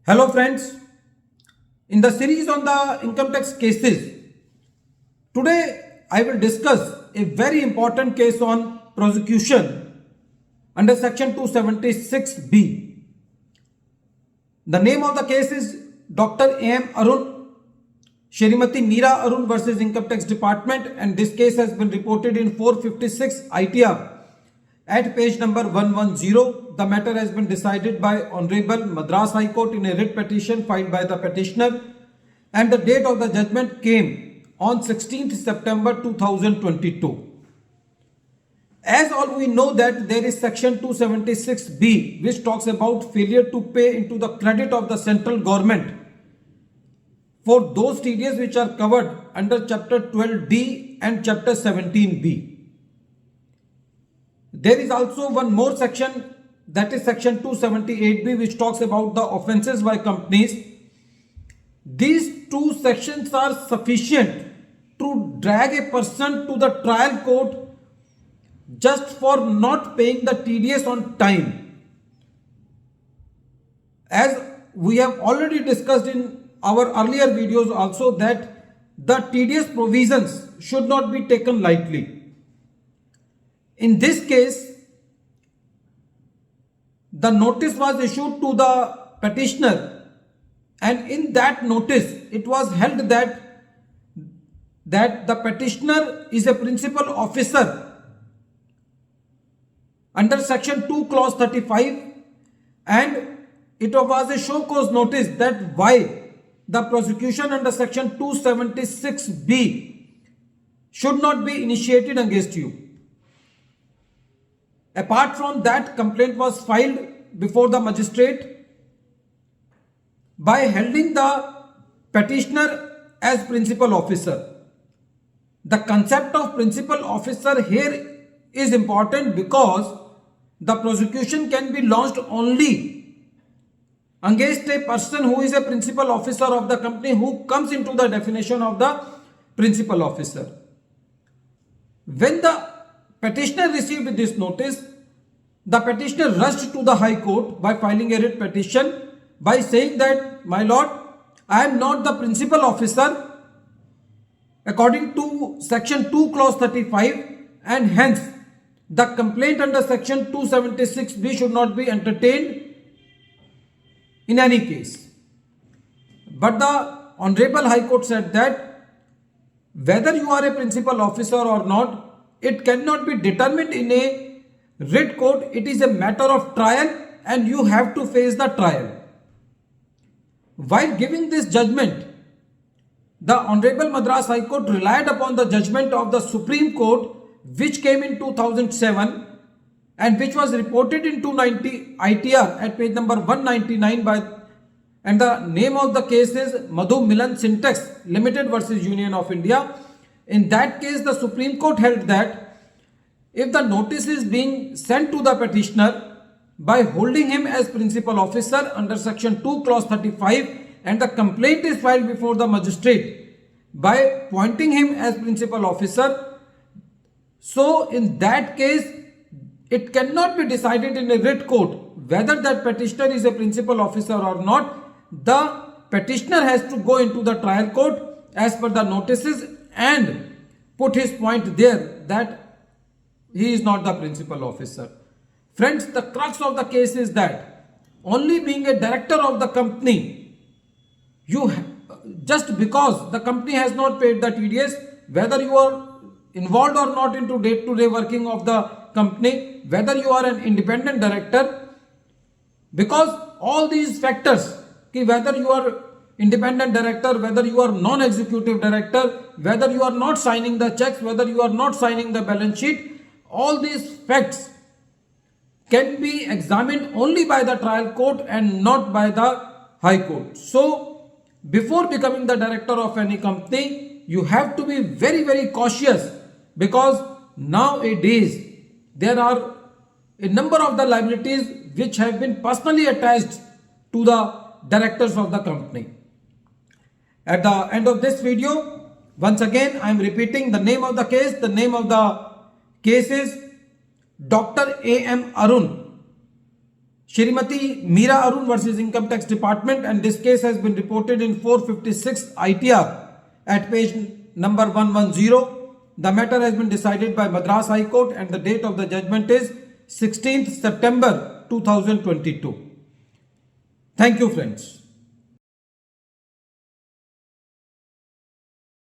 Hello friends, in the series on the income tax cases, today I will discuss a very important case on prosecution under section 276B. The name of the case is Dr. A.M. Arun, Shrimati Meera Arun versus Income Tax Department, and this case has been reported in 456 ITR at page number 110. The matter has been decided by Honorable Madras High Court in a writ petition filed by the petitioner, and the date of the judgment came on 16th September 2022. As all we know that there is section 276B which talks about failure to pay into the credit of the central government for those TDS which are covered under chapter 12D and chapter 17B. There is also one more section, that is section 278B, which talks about the offences by companies. These two sections are sufficient to drag a person to the trial court just for not paying the TDS on time. As we have already discussed in our earlier videos also, that the TDS provisions should not be taken lightly. In this case, the notice was issued to the petitioner, and in that notice it was held that the petitioner is a principal officer under section 2 clause 35, and it was a show cause notice that why the prosecution under section 276B should not be initiated against you. Apart from that, complaint was filed before the magistrate by holding the petitioner as principal officer. The concept of principal officer here is important because the prosecution can be launched only against a person who is a principal officer of the company, who comes into the definition of the principal officer. When the petitioner received this notice, the petitioner rushed to the High Court by filing a writ petition by saying that, my lord, I am not the principal officer according to section 2 clause 35, and hence the complaint under section 276B should not be entertained in any case. But the Honorable High Court said that whether you are a principal officer or not, it cannot be determined in a writ court. It is a matter of trial and you have to face the trial. While giving this judgment, the Honorable Madras High Court relied upon the judgment of the Supreme Court which came in 2007 and which was reported in 290 ITR at page number 199 and the name of the case is Madhu Milan Syntax Limited versus Union of India. In that case, the Supreme Court held that if the notice is being sent to the petitioner by holding him as principal officer under section 2 clause 35 and the complaint is filed before the magistrate by appointing him as principal officer, so in that case it cannot be decided in a writ court whether that petitioner is a principal officer or not. The petitioner has to go into the trial court as per the notices and put his point there that he is not the principal officer. Friends, the crux of the case is that only being a director of the company, just because the company has not paid the TDS, whether you are involved or not into day-to-day working of the company, whether you are an independent director, because all these factors, whether you are independent director, whether you are non-executive director, whether you are not signing the checks, whether you are not signing the balance sheet, all these facts can be examined only by the trial court and not by the High Court. So, before becoming the director of any company, you have to be very, very cautious, because nowadays there are a number of the liabilities which have been personally attached to the directors of the company. At the end of this video, once again I am repeating the name of the case. The name of the case is Dr. A.M. Arun, Shrimati Meera Arun versus Income Tax Department, and this case has been reported in 456 ITR at page number 110. The matter has been decided by Madras High Court and the date of the judgment is 16th September 2022. Thank you, friends.